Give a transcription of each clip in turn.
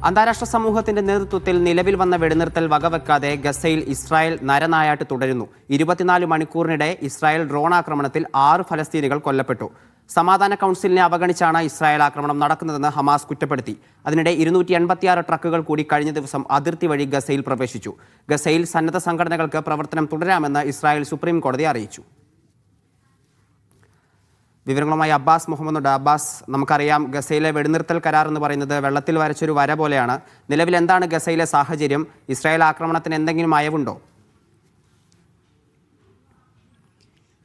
അന്താരാഷ്ട്ര സമൂഹത്തിന്റെ നേതൃത്വത്തിൽ നിലവിൽ വന്ന വെടിനിർത്തൽ വകവെക്കാതെ ഗസയിൽ ഇസ്രായേൽ നരനായാട്ട് തുടരുന്നു. 24 മണിക്കൂറിനിടെ ഇസ്രായേൽ ഡ്രോൺ ആക്രമണത്തിൽ 6 ഫലസ്തീനികൾ കൊല്ലപ്പെട്ടു. സമാധാന കൗൺസിലിനെ അവഗണിച്ചാണ് ഇസ്രായേൽ ആക്രമണം നടക്കുന്നതെന്ന് ഹമാസ് കുറ്റപ്പെടുത്തി. അതിനിടെ 286 ട്രക്കുകൾ കൂടി കഴിഞ്ഞ ദിവസം അതിർത്തി വഴി ഗസയിൽ പ്രവേശിച്ചു. ഗസയിൽ സന്നദ്ധ സംഘടനകൾക്ക് പ്രവർത്തനം തുടരാമെന്ന് ഇസ്രായേൽ സുപ്രീം കോടതി അറിയിച്ചു. വിവരങ്ങളുമായി അബ്ബാസ് മുഹമ്മദ്. അബ്ബാസ്, നമുക്കറിയാം ഗസയിലെ വെടിനിർത്തൽ കരാർ എന്ന് പറയുന്നത് വെള്ളത്തിൽ വരച്ചൊരു വര പോലെയാണ്. നിലവിൽ എന്താണ് ഗസയിലെ സാഹചര്യം? ഇസ്രായേൽ ആക്രമണത്തിന് എന്തെങ്കിലും അയവുണ്ടോ?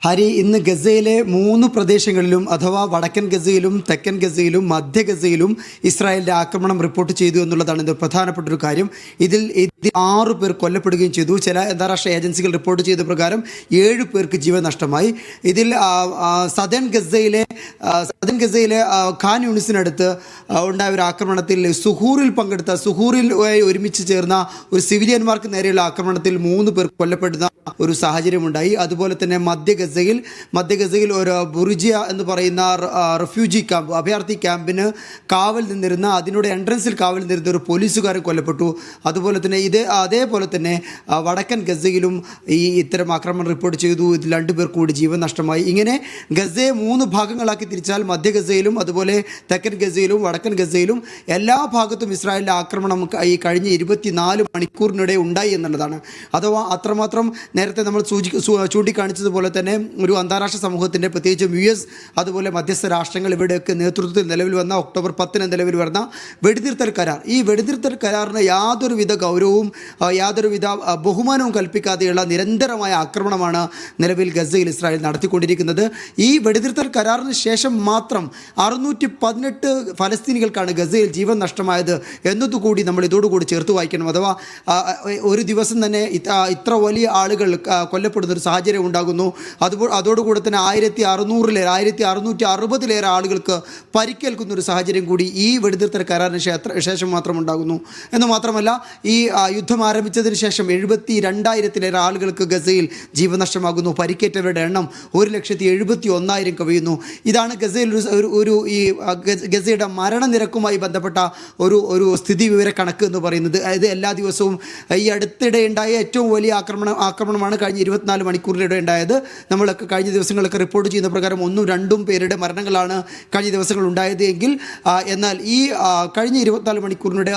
ഹരി, ഇന്ന് ഗസയിലെ 3 പ്രദേശങ്ങളിലും അഥവാ വടക്കൻ ഗസയിലും തെക്കൻ ഗസയിലും മധ്യ ഗസയിലും ഇസ്രായേലിൻ്റെ ആക്രമണം റിപ്പോർട്ട് ചെയ്തു എന്നുള്ളതാണ് ഇത് പ്രധാനപ്പെട്ട ഒരു കാര്യം. ഇതിൽ 6 പേർ കൊല്ലപ്പെടുകയും ചെയ്തു. ചില അന്താരാഷ്ട്ര ഏജൻസികൾ റിപ്പോർട്ട് ചെയ്ത പ്രകാരം 7 പേർക്ക് ജീവൻ നഷ്ടമായി. ഇതിൽ സദേൺ ഗസയിലെ ഖാൻ യൂണിസിനടുത്ത് ഉണ്ടായ ഒരു ആക്രമണത്തിൽ സുഹൂറിൽ ഒരുമിച്ച് ചേർന്ന ഒരു സിവിലിയന്മാർക്ക് നേരെയുള്ള ആക്രമണത്തിൽ 3 പേർ കൊല്ലപ്പെടുന്ന ഒരു സാഹചര്യമുണ്ടായി. അതുപോലെ തന്നെ മധ്യ ഗസയിൽ ഒരു ബുറിജിയ എന്ന് പറയുന്ന റെഫ്യൂജി ക്യാമ്പ്, അഭയാർത്ഥി ക്യാമ്പിന് കാവൽ നിന്നിരുന്ന, അതിനോട് എൻട്രൻസിൽ കാവൽ നിന്നിരുന്ന ഒരു പോലീസുകാരൻ കൊല്ലപ്പെട്ടു. അതേപോലെ തന്നെ വടക്കൻ ഗസയിലും ഇത്തരം ആക്രമണം റിപ്പോർട്ട് ചെയ്തു. ഇതിൽ 2 പേർക്ക് കൂടി ജീവൻ നഷ്ടമായി. ഇങ്ങനെ ഗസയെ 3 ഭാഗങ്ങളാക്കി തിരിച്ചാൽ മധ്യ ഗസയിലും അതുപോലെ തെക്കൻ ഗസയിലും വടക്കൻ ഗസയിലും എല്ലാ ഭാഗത്തും ഇസ്രായേലിൻ്റെ ആക്രമണം ഈ കഴിഞ്ഞ 24 മണിക്കൂറിനിടെ ഉണ്ടായി എന്നുള്ളതാണ്. അഥവാ അത്രമാത്രം നേരത്തെ നമ്മൾ ചൂണ്ടിക്കാണിച്ചതുപോലെ തന്നെ ഒരു അന്താരാഷ്ട്ര സമൂഹത്തിൻ്റെ, പ്രത്യേകിച്ചും US അതുപോലെ മധ്യസ്ഥ രാഷ്ട്രങ്ങൾ ഇവിടെയൊക്കെ നേതൃത്വത്തിൽ നിലവിൽ വന്ന ഒക്ടോബർ 10 നിലവിൽ വന്ന വെടിനിർത്തൽ കരാർ, ഈ വെടിനിർത്തൽ കരാറിന് യാതൊരുവിധ ഗൗരവവും യാതൊരുവിധ ബഹുമാനവും കൽപ്പിക്കാതെയുള്ള നിരന്തരമായ ആക്രമണമാണ് നിലവിൽ ഗസയിൽ ഇസ്രായേൽ നടത്തിക്കൊണ്ടിരിക്കുന്നത്. ഈ വെടിനിർത്തൽ കരാറിന് ശേഷം മാത്രം 618 ഫലസ്തീനികൾക്കാണ് ഗസയിൽ ജീവൻ നഷ്ടമായത് എന്നതുകൂടി നമ്മൾ ഇതോടുകൂടി ചേർത്ത് വായിക്കണം. അഥവാ ഒരു ദിവസം തന്നെ ഇത്ര വലിയ ആളുകൾ കൊല്ലപ്പെടുന്നൊരു സാഹചര്യം ഉണ്ടാകുന്നു. അതോടുകൂടെ തന്നെ 1660 ആളുകൾക്ക് പരിക്കേൽക്കുന്ന ഒരു സാഹചര്യം കൂടി ഈ വെടിനിർത്തൽ കരാറിന് ശേഷം മാത്രം ഉണ്ടാകുന്നു. എന്ന് മാത്രമല്ല, ഈ യുദ്ധം ആരംഭിച്ചതിന് ശേഷം 72,000 ആളുകൾക്ക് ഗസയിൽ ജീവനഷ്ടമാകുന്നു. പരിക്കേറ്റവരുടെ എണ്ണം 1,71,000 കവിയുന്നു. ഇതാണ് ഗസയിൽ ഈ ഗസയുടെ മരണനിരക്കുമായി ബന്ധപ്പെട്ട ഒരു സ്ഥിതി വിവര കണക്ക് എന്ന് പറയുന്നത്. അതായത് എല്ലാ ദിവസവും ഈ അടുത്തിടെ ഉണ്ടായ ഏറ്റവും വലിയ ആക്രമണമാണ് കഴിഞ്ഞ 24 മണിക്കൂറിനിടെ ഉണ്ടായത്. നമ്മളൊക്കെ കഴിഞ്ഞ ദിവസങ്ങളൊക്കെ റിപ്പോർട്ട് ചെയ്യുന്ന പ്രകാരം 1-2 പേരുടെ മരണങ്ങളാണ് കഴിഞ്ഞ ദിവസങ്ങൾ ഉണ്ടായത് എങ്കിൽ, എന്നാൽ ഈ കഴിഞ്ഞ 24 മണിക്കൂറിനിടെ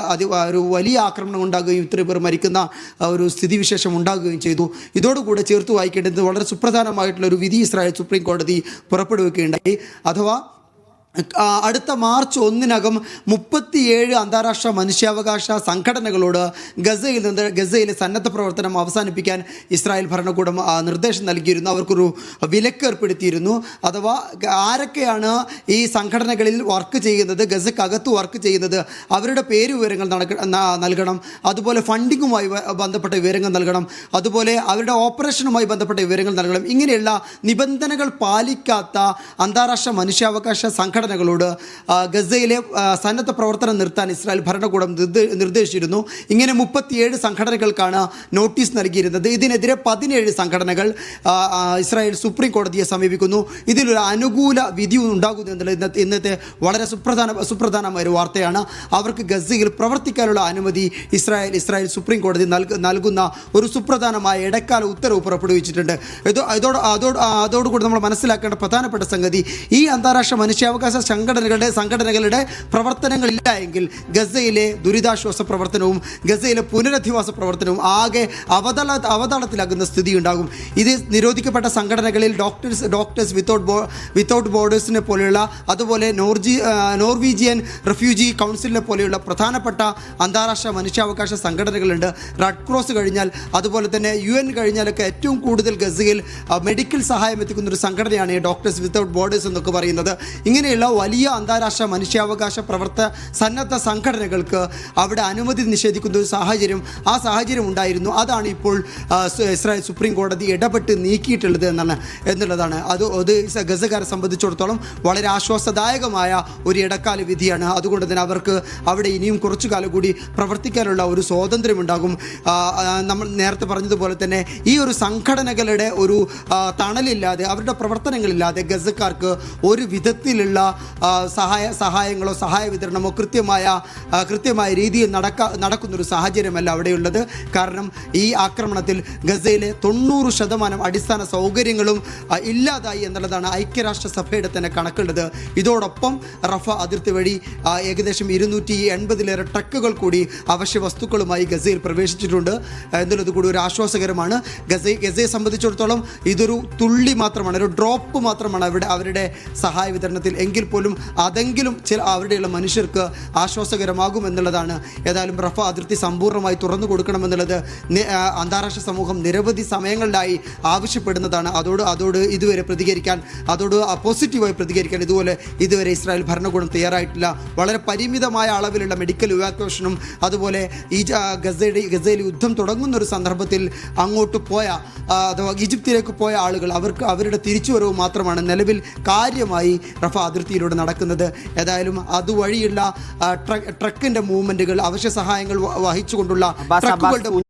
ഒരു വലിയ ആക്രമണം ഉണ്ടാകുകയും ഇത്രയും പേർ മരിക്കുന്ന ഒരു സ്ഥിതിവിശേഷം ഉണ്ടാകുകയും ചെയ്തു. ഇതോടുകൂടെ ചേർത്ത് വായിക്കേണ്ടത് വളരെ സുപ്രധാനമായിട്ടുള്ള ഒരു വിധി ഇസ്രായേൽ സുപ്രീം കോടതി പുറപ്പെടുവിക്കുകയുണ്ടായി. അഥവാ അടുത്ത മാർച്ച് 1 37 അന്താരാഷ്ട്ര മനുഷ്യാവകാശ സംഘടനകളോട് ഗസയിലെ സന്നദ്ധ പ്രവർത്തനം അവസാനിപ്പിക്കാൻ ഇസ്രായേൽ ഭരണകൂടം നിർദ്ദേശം നൽകിയിരുന്നു. അവർക്കൊരു വിലക്ക് ഏർപ്പെടുത്തിയിരുന്നു. അഥവാ ആരൊക്കെയാണ് ഈ സംഘടനകളിൽ വർക്ക് ചെയ്യുന്നത്, ഗസക്കകത്ത് വർക്ക് ചെയ്യുന്നത്, അവരുടെ പേര് വിവരങ്ങൾ നൽകണം. അതുപോലെ ഫണ്ടിങ്ങുമായി ബന്ധപ്പെട്ട വിവരങ്ങൾ നൽകണം. അതുപോലെ അവരുടെ ഓപ്പറേഷനുമായി ബന്ധപ്പെട്ട വിവരങ്ങൾ നൽകണം. ഇങ്ങനെയുള്ള നിബന്ധനകൾ പാലിക്കാത്ത അന്താരാഷ്ട്ര മനുഷ്യാവകാശ സംഘടനകളോട് ഗസയിലെ സന്നദ്ധ പ്രവർത്തനം നിർത്താൻ ഇസ്രായേൽ ഭരണകൂടം നിർദ്ദേശിച്ചിരുന്നു. ഇങ്ങനെ 37 സംഘടനകൾക്കാണ് നോട്ടീസ് നൽകിയിരുന്നത്. ഇതിനെതിരെ 17 സംഘടനകൾ ഇസ്രായേൽ സുപ്രീം കോടതിയെ സമീപിക്കുന്നു. ഇതിലൊരു അനുകൂല വിധി ഉണ്ടാകുന്നു എന്നുള്ളത് ഇന്നത്തെ വളരെ സുപ്രധാനമായ ഒരു വാർത്തയാണ്. അവർക്ക് ഗസയിൽ പ്രവർത്തിക്കാനുള്ള അനുമതി ഇസ്രായേൽ സുപ്രീം കോടതി നൽകുന്ന ഒരു സുപ്രധാനമായ ഇടക്കാല ഉത്തരവ് പുറപ്പെടുവിച്ചിട്ടുണ്ട്. അതോടുകൂടി നമ്മൾ മനസ്സിലാക്കേണ്ട പ്രധാനപ്പെട്ട സംഗതി, ഈ അന്താരാഷ്ട്ര മനുഷ്യാവകാശ സംഘടനകളുടെ പ്രവർത്തനങ്ങളില്ല എങ്കിൽ ഗസയിലെ ദുരിതാശ്വാസ പ്രവർത്തനവും ഗസയിലെ പുനരധിവാസ പ്രവർത്തനവും ആകെ അവതാളത്തിലാകുന്ന സ്ഥിതി ഉണ്ടാകും. ഇത് നിരോധിക്കപ്പെട്ട സംഘടനകളിൽ ഡോക്ടേഴ്സ് വിത്തൗട്ട് ബോർഡേഴ്സിനെ പോലെയുള്ള, അതുപോലെ നോർവീജിയൻ റെഫ്യൂജി കൗൺസിലിനെ പോലെയുള്ള പ്രധാനപ്പെട്ട അന്താരാഷ്ട്ര മനുഷ്യാവകാശ സംഘടനകളുണ്ട്. റെഡ് ക്രോസ് കഴിഞ്ഞാൽ, അതുപോലെ തന്നെ UN കഴിഞ്ഞാലൊക്കെ ഏറ്റവും കൂടുതൽ ഗസയിൽ മെഡിക്കൽ സഹായം എത്തിക്കുന്ന ഒരു സംഘടനയാണ് ഈ ഡോക്ടേഴ്സ് വിത്തൗട്ട് ബോർഡേഴ്സ് എന്നൊക്കെ പറയുന്നത്. ഇങ്ങനെയുള്ള വലിയ അന്താരാഷ്ട്ര മനുഷ്യാവകാശ സന്നദ്ധ സംഘടനകൾക്ക് അവിടെ അനുമതി നിഷേധിക്കുന്ന ഒരു സാഹചര്യം ഉണ്ടായിരുന്നു. അതാണ് ഇപ്പോൾ ഇസ്രായേൽ സുപ്രീം കോടതി ഇടപെട്ട് നീക്കിയിട്ടുള്ളത് എന്നുള്ളതാണ്. അത് ഗസക്കാരെ സംബന്ധിച്ചിടത്തോളം വളരെ ആശ്വാസദായകമായ ഒരു ഇടക്കാല വിധിയാണ്. അതുകൊണ്ട് തന്നെ അവർക്ക് അവിടെ ഇനിയും കുറച്ചു കാലം കൂടി പ്രവർത്തിക്കാനുള്ള ഒരു സ്വാതന്ത്ര്യമുണ്ടാകും. നമ്മൾ നേരത്തെ പറഞ്ഞതുപോലെ തന്നെ ഈ ഒരു സംഘടനകളുടെ ഒരു തണലില്ലാതെ, അവരുടെ പ്രവർത്തനങ്ങളില്ലാതെ ഗസക്കാർക്ക് ഒരു വിധത്തിലുള്ള സഹായങ്ങളോ സഹായ വിതരണമോ കൃത്യമായ രീതിയിൽ നടക്കുന്നൊരു സാഹചര്യമല്ല അവിടെയുള്ളത്. കാരണം ഈ ആക്രമണത്തിൽ ഗസയിലെ 90% അടിസ്ഥാന സൗകര്യങ്ങളും ഇല്ലാതായി എന്നുള്ളതാണ് ഐക്യരാഷ്ട്രസഭയുടെ തന്നെ കണക്കുള്ളത്. ഇതോടൊപ്പം റഫ അതിർത്തി വഴി ഏകദേശം 280-ലേറെ ട്രക്കുകൾ കൂടി അവശ്യ വസ്തുക്കളുമായി ഗസയിൽ പ്രവേശിച്ചിട്ടുണ്ട് എന്നുള്ളത് കൂടി ഒരു ആശ്വാസകരമാണ്. ഗസയെ സംബന്ധിച്ചിടത്തോളം ഇതൊരു തുള്ളി മാത്രമാണ്, ഒരു ഡ്രോപ്പ് മാത്രമാണ് അവരുടെ സഹായ വിതരണത്തിൽ. എങ്കിൽ പോലും അതെങ്കിലും അവിടെയുള്ള മനുഷ്യർക്ക് ആശ്വാസകരമാകും എന്നുള്ളതാണ്. ഏതായാലും റഫ അതിർത്തി സമ്പൂർണ്ണമായി തുറന്നു കൊടുക്കണമെന്നുള്ളത് അന്താരാഷ്ട്ര സമൂഹം നിരവധി സമയങ്ങളിലായി ആവശ്യപ്പെടുന്നതാണ്. അതോട് ഇതുവരെ പോസിറ്റീവായി പ്രതികരിക്കാൻ ഇതുവരെ ഇസ്രായേൽ ഭരണകൂടം തയ്യാറായിട്ടില്ല. വളരെ പരിമിതമായ അളവിലുള്ള മെഡിക്കൽ ഇവാക്യുവേഷനും അതുപോലെ ഈ ഗസയിൽ യുദ്ധം തുടങ്ങുന്ന ഒരു സന്ദർഭത്തിൽ അങ്ങോട്ട് പോയ അഥവാ ഈജിപ്തിലേക്ക് പോയ ആളുകൾ അവരുടെ തിരിച്ചുവരവ് മാത്രമാണ് നിലവിൽ കാര്യമായി റഫ അതിർത്തിയിലൂടെ നടക്കുന്നത്. ഏതായാലും അതുവഴിയുള്ള ട്രക്കിൻ്റെ മൂവ്മെൻറ്റുകൾ, അവശ്യ സഹായങ്ങൾ വഹിച്ചുകൊണ്ടുള്ള ട്രക്കുകളുടെ